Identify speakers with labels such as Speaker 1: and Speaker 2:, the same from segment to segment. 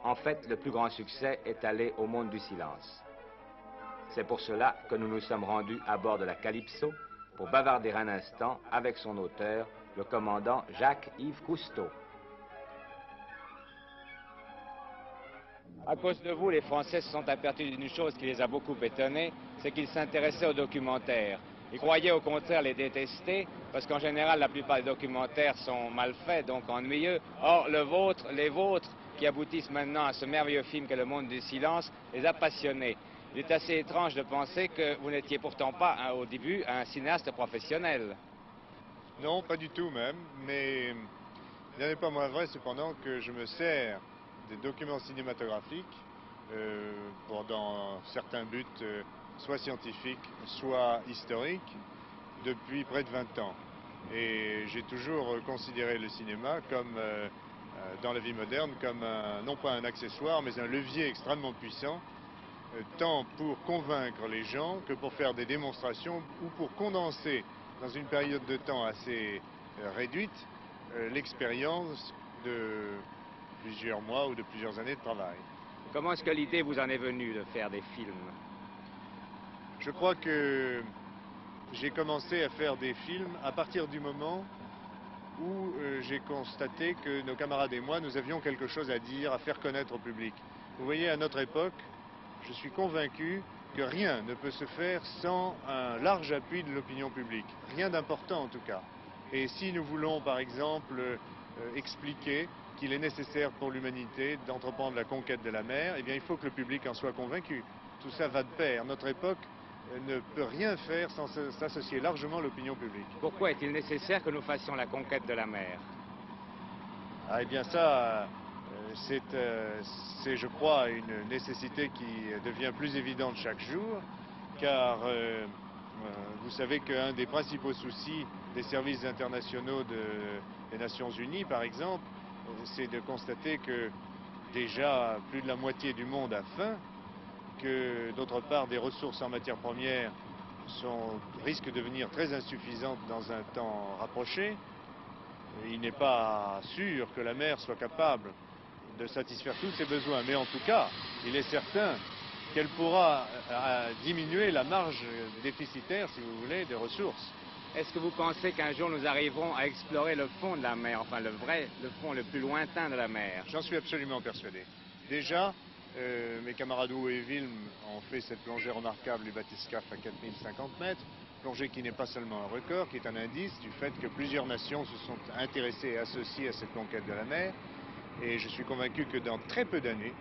Speaker 1: En fait, le plus grand succès est allé au monde du silence. C'est pour cela que nous nous sommes rendus à bord de la Calypso pour bavarder un instant avec son auteur, le commandant Jacques-Yves Cousteau. À cause de vous, les Français se sont aperçus d'une chose qui les a beaucoup étonnés, c'est qu'ils s'intéressaient aux documentaires. Ils croyaient au contraire les détester, parce qu'en général, la plupart des documentaires sont mal faits, donc ennuyeux. Or, les vôtres, qui aboutissent maintenant à ce merveilleux film qu'est Le Monde du Silence, les a passionnés. Il est assez étrange de penser que vous n'étiez pourtant pas, au début, un cinéaste professionnel.
Speaker 2: Non, pas du tout même, mais il n'est pas moins vrai cependant que je me sers des documents cinématographiques dans certains buts, soit scientifiques, soit historiques, depuis près de 20 ans. Et j'ai toujours considéré le cinéma comme, dans la vie moderne, comme non pas un accessoire, mais un levier extrêmement puissant, tant pour convaincre les gens que pour faire des démonstrations ou pour condenser dans une période de temps assez réduite l'expérience de plusieurs mois ou de plusieurs années de travail.
Speaker 1: Comment est-ce que l'idée vous en est venue de faire des films?
Speaker 2: Je crois que j'ai commencé à faire des films à partir du moment où j'ai constaté que nos camarades et moi, nous avions quelque chose à dire, à faire connaître au public. Vous voyez, à notre époque, je suis convaincu que rien ne peut se faire sans un large appui de l'opinion publique. Rien d'important en tout cas. Et si nous voulons par exemple expliquer qu'il est nécessaire pour l'humanité d'entreprendre la conquête de la mer, eh bien il faut que le public en soit convaincu. Tout ça va de pair. Notre époque ne peut rien faire sans s'associer largement à l'opinion publique.
Speaker 1: Pourquoi est-il nécessaire que nous fassions la conquête de la mer?
Speaker 2: Ah, eh bien ça, c'est je crois une nécessité qui devient plus évidente chaque jour, car vous savez qu'un des principaux soucis des services internationaux des Nations Unies, par exemple, c'est de constater que déjà plus de la moitié du monde a faim, que d'autre part des ressources en matières premières risquent de devenir très insuffisantes dans un temps rapproché. Il n'est pas sûr que la mer soit capable de satisfaire tous ses besoins, mais en tout cas, il est certain qu'elle pourra diminuer la marge déficitaire, si vous voulez, des ressources.
Speaker 1: Est-ce que vous pensez qu'un jour nous arriverons à explorer le fond de la mer, enfin le fond le plus lointain de la mer?
Speaker 2: J'en suis absolument persuadé. Déjà, mes camarades Hou et Wilm ont fait cette plongée remarquable du bathyscaphe à 4050 mètres, plongée qui n'est pas seulement un record, qui est un indice du fait que plusieurs nations se sont intéressées et associées à cette conquête de la mer. Et je suis convaincu que dans très peu d'années,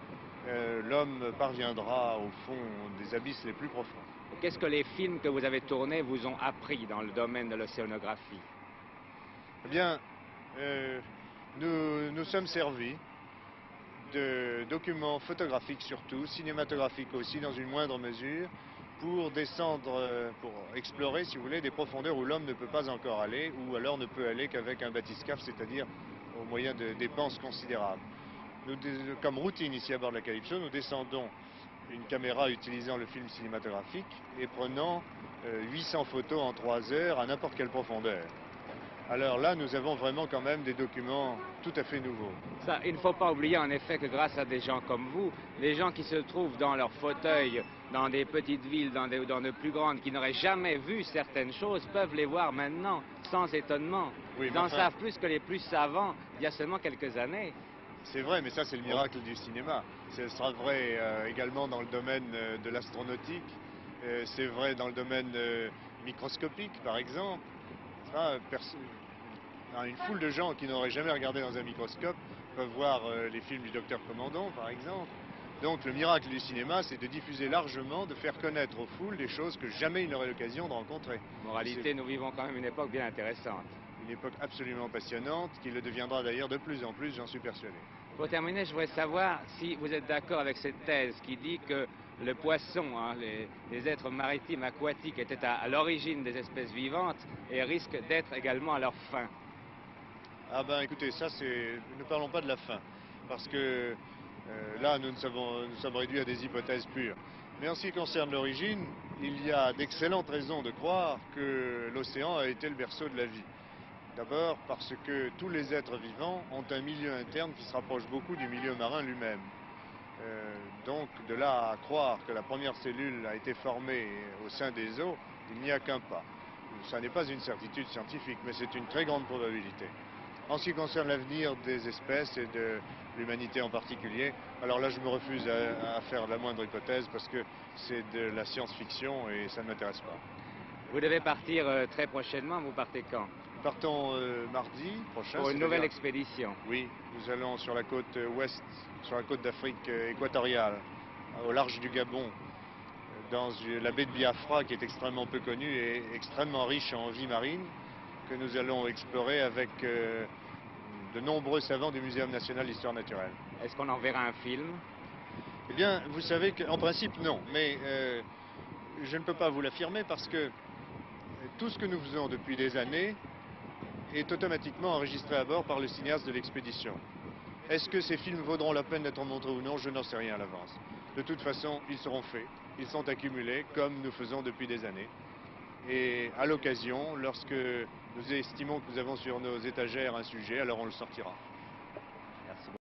Speaker 2: l'homme parviendra au fond des abysses les plus profonds.
Speaker 1: Qu'est-ce que les films que vous avez tournés vous ont appris dans le domaine de l'océanographie?
Speaker 2: Eh bien, nous sommes servis de documents photographiques surtout, cinématographiques aussi dans une moindre mesure, pour descendre, pour explorer, si vous voulez, des profondeurs où l'homme ne peut pas encore aller, ou alors ne peut aller qu'avec un bathyscaphe, c'est-à-dire au moyen de dépenses considérables. Nous, comme routine ici à bord de la Calypso, nous descendons une caméra utilisant le film cinématographique et prenant 800 photos en 3 heures à n'importe quelle profondeur. Alors là, nous avons vraiment quand même des documents tout à fait nouveaux.
Speaker 1: Ça, il ne faut pas oublier en effet que grâce à des gens comme vous, les gens qui se trouvent dans leur fauteuil, dans des petites villes, dans de plus grandes, qui n'auraient jamais vu certaines choses, peuvent les voir maintenant, sans étonnement.
Speaker 2: Oui,
Speaker 1: Ils en savent plus que les plus savants il y a seulement quelques années.
Speaker 2: C'est vrai, mais ça c'est le miracle du cinéma. Ce sera vrai également dans le domaine de l'astronautique, c'est vrai dans le domaine microscopique par exemple. Une foule de gens qui n'auraient jamais regardé dans un microscope peuvent voir les films du docteur Commandon par exemple. Donc le miracle du cinéma, c'est de diffuser largement, de faire connaître aux foules des choses que jamais ils n'auraient l'occasion de rencontrer.
Speaker 1: Moralité, nous vivons quand même une époque bien intéressante.
Speaker 2: Une époque absolument passionnante, qui le deviendra d'ailleurs de plus en plus, j'en suis persuadé.
Speaker 1: Pour terminer, je voudrais savoir si vous êtes d'accord avec cette thèse qui dit que le poisson, hein, les êtres maritimes aquatiques étaient à l'origine des espèces vivantes et risquent d'être également à leur fin.
Speaker 2: Ah ben écoutez, ça c'est... Ne parlons pas de la fin, parce que là nous sommes réduits à des hypothèses pures. Mais en ce qui concerne l'origine, il y a d'excellentes raisons de croire que l'océan a été le berceau de la vie. D'abord parce que tous les êtres vivants ont un milieu interne qui se rapproche beaucoup du milieu marin lui-même. Donc de là à croire que la première cellule a été formée au sein des eaux, il n'y a qu'un pas. Ça n'est pas une certitude scientifique, mais c'est une très grande probabilité. En ce qui concerne l'avenir des espèces et de l'humanité en particulier, alors là je me refuse à faire la moindre hypothèse parce que c'est de la science-fiction et ça ne m'intéresse pas.
Speaker 1: Vous devez partir très prochainement, vous partez quand?
Speaker 2: Nous partons mardi prochain.
Speaker 1: Pour une nouvelle expédition.
Speaker 2: Oui, nous allons sur la côte ouest, sur la côte d'Afrique équatoriale, au large du Gabon, dans la baie de Biafra qui est extrêmement peu connue et extrêmement riche en vie marine, que nous allons explorer avec de nombreux savants du Muséum national d'histoire naturelle.
Speaker 1: Est-ce qu'on en verra un film?
Speaker 2: Eh bien, vous savez qu'en principe, non, mais je ne peux pas vous l'affirmer parce que tout ce que nous faisons depuis des années est automatiquement enregistré à bord par le cinéaste de l'expédition. Est-ce que ces films vaudront la peine d'être montrés ou non? Je n'en sais rien à l'avance. De toute façon, ils seront faits, ils sont accumulés comme nous faisons depuis des années. Et à l'occasion, lorsque nous estimons que nous avons sur nos étagères un sujet, alors on le sortira.